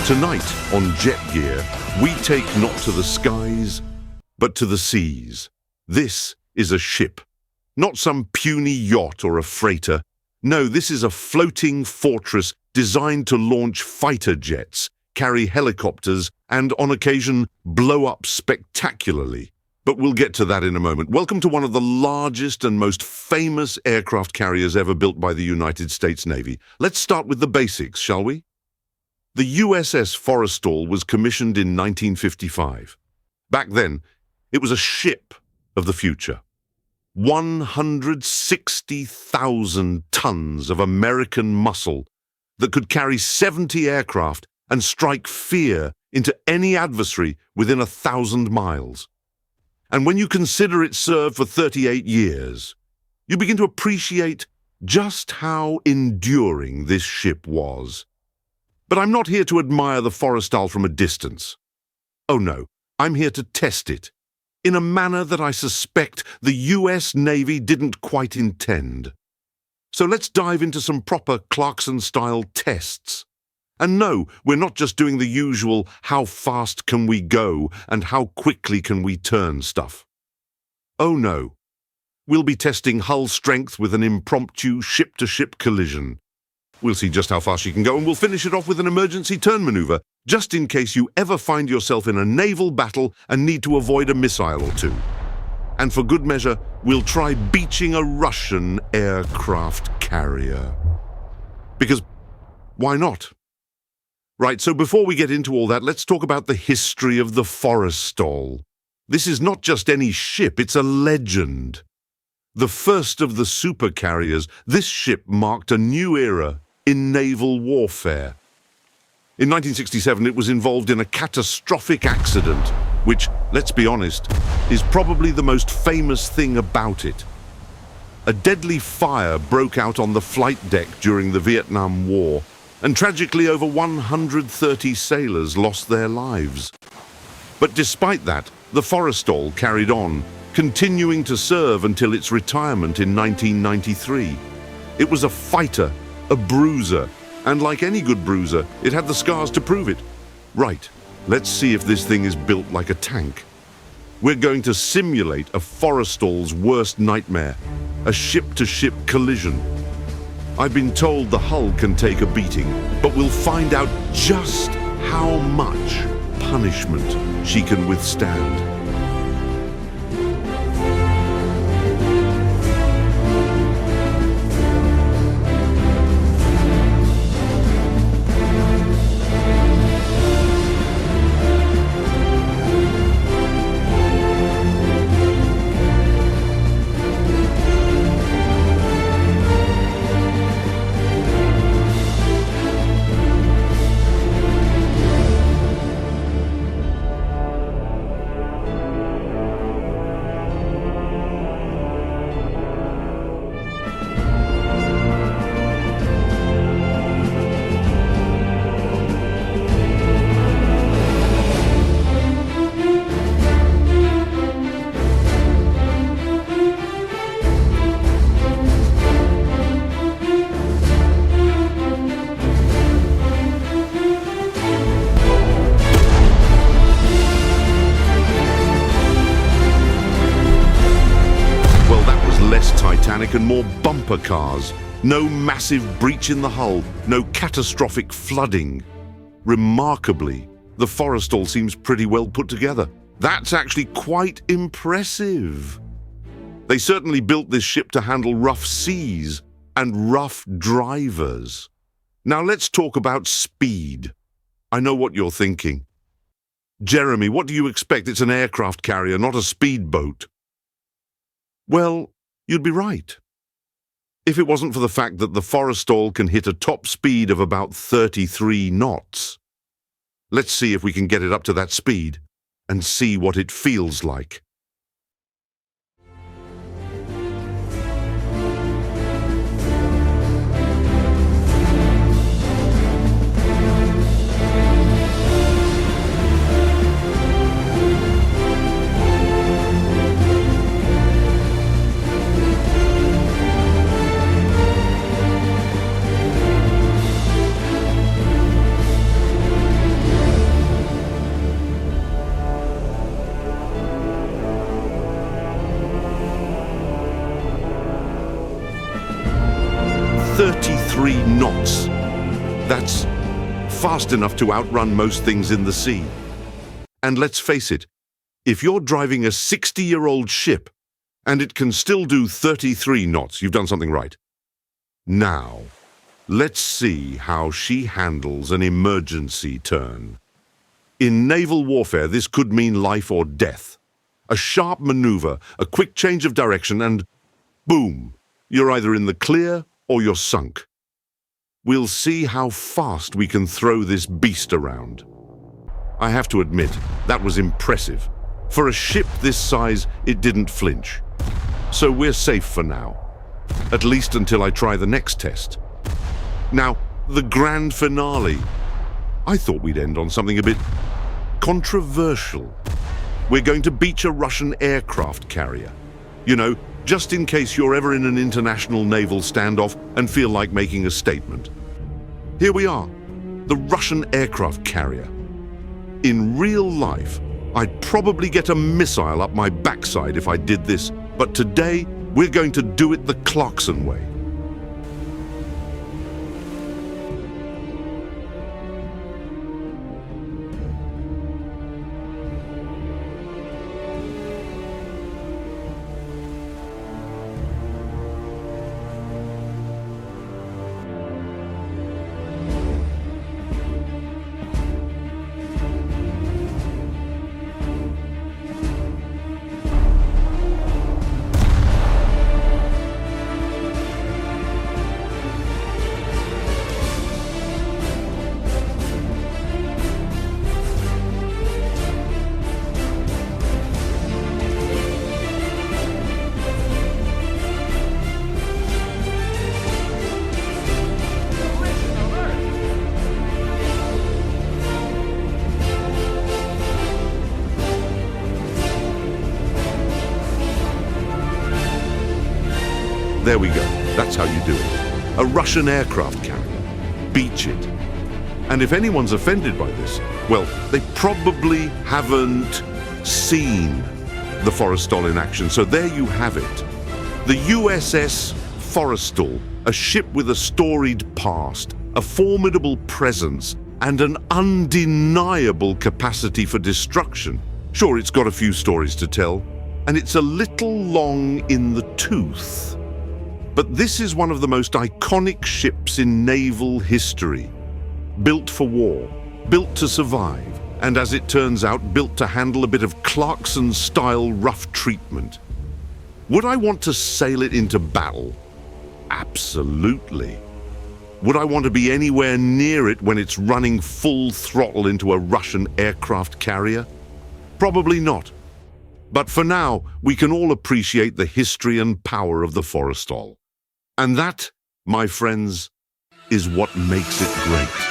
Tonight on Jet Gear, we take not to the skies, but to the seas. This is a ship, not some puny yacht or a freighter. No, this is a floating fortress designed to launch fighter jets, carry helicopters, and on occasion blow up spectacularly. But we'll get to that in a moment. Welcome to one of the largest and most famous aircraft carriers ever built by the United States Navy. Let's start with the basics, shall we? The USS Forrestal was commissioned in 1955. Back then, it was a ship of the future. 160,000 tons of American muscle that could carry 70 aircraft and strike fear into any adversary within 1,000 miles. And when you consider it served for 38 years, you begin to appreciate just how enduring this ship was. But I'm not here to admire the Forrestal from a distance. Oh no, I'm here to test it, in a manner that I suspect the US Navy didn't quite intend. So let's dive into some proper Clarkson-style tests. And no, we're not just doing the usual how fast can we go and how quickly can we turn stuff. Oh no, we'll be testing hull strength with an impromptu ship-to-ship collision. We'll see just how fast she can go, and we'll finish it off with an emergency turn maneuver, just in case you ever find yourself in a naval battle and need to avoid a missile or two. And for good measure, we'll try beaching a Russian aircraft carrier. Because why not? Right, so before we get into all that, let's talk about the history of the Forrestal. This is not just any ship, it's a legend. The first of the supercarriers, this ship marked a new era in naval warfare. In 1967, it was involved in a catastrophic accident, which, let's be honest, is probably the most famous thing about it. A deadly fire broke out on the flight deck during the Vietnam War, and tragically over 130 sailors lost their lives. But despite that, the Forrestal carried on, continuing to serve until its retirement in 1993. It was a fighter, a bruiser, and like any good bruiser, it had the scars to prove it. Right, let's see if this thing is built like a tank. We're going to simulate a Forrestal's worst nightmare, a ship-to-ship collision. I've been told the hull can take a beating, but we'll find out just how much punishment she can withstand. And more bumper cars. No massive breach in the hull, no catastrophic flooding. Remarkably, the Forrestal seems pretty well put together. That's actually quite impressive. They certainly built this ship to handle rough seas and rough drivers. Now let's talk about speed. I know what you're thinking. Jeremy, what do you expect? It's an aircraft carrier, not a speedboat. Well, you'd be right. If it wasn't for the fact that the Forrestal can hit a top speed of about 33 knots. Let's see if we can get it up to that speed and see what it feels like. 33 knots. That's fast enough to outrun most things in the sea. And let's face it, if you're driving a 60-year-old ship and it can still do 33 knots, you've done something right. Now, let's see how she handles an emergency turn. In naval warfare, this could mean life or death. A sharp maneuver, a quick change of direction, and boom, you're either in the clear or you're sunk. We'll see how fast we can throw this beast around. I have to admit, that was impressive. For a ship this size, it didn't flinch. So we're safe for now. At least until I try the next test. Now, the grand finale. I thought we'd end on something a bit controversial. We're going to beach a Russian aircraft carrier. You know, just in case you're ever in an international naval standoff and feel like making a statement. Here we are, the Russian aircraft carrier. In real life, I'd probably get a missile up my backside if I did this, but today we're going to do it the Clarkson way. There we go. That's how you do it. A Russian aircraft carrier. Beach it. And if anyone's offended by this, well, they probably haven't seen the Forrestal in action. So there you have it. The USS Forrestal, a ship with a storied past, a formidable presence, and an undeniable capacity for destruction. Sure, it's got a few stories to tell, and it's a little long in the tooth. But this is one of the most iconic ships in naval history. Built for war, built to survive, and as it turns out, built to handle a bit of Clarkson-style rough treatment. Would I want to sail it into battle? Absolutely. Would I want to be anywhere near it when it's running full throttle into a Russian aircraft carrier? Probably not. But for now, we can all appreciate the history and power of the Forrestal. And that, my friends, is what makes it great.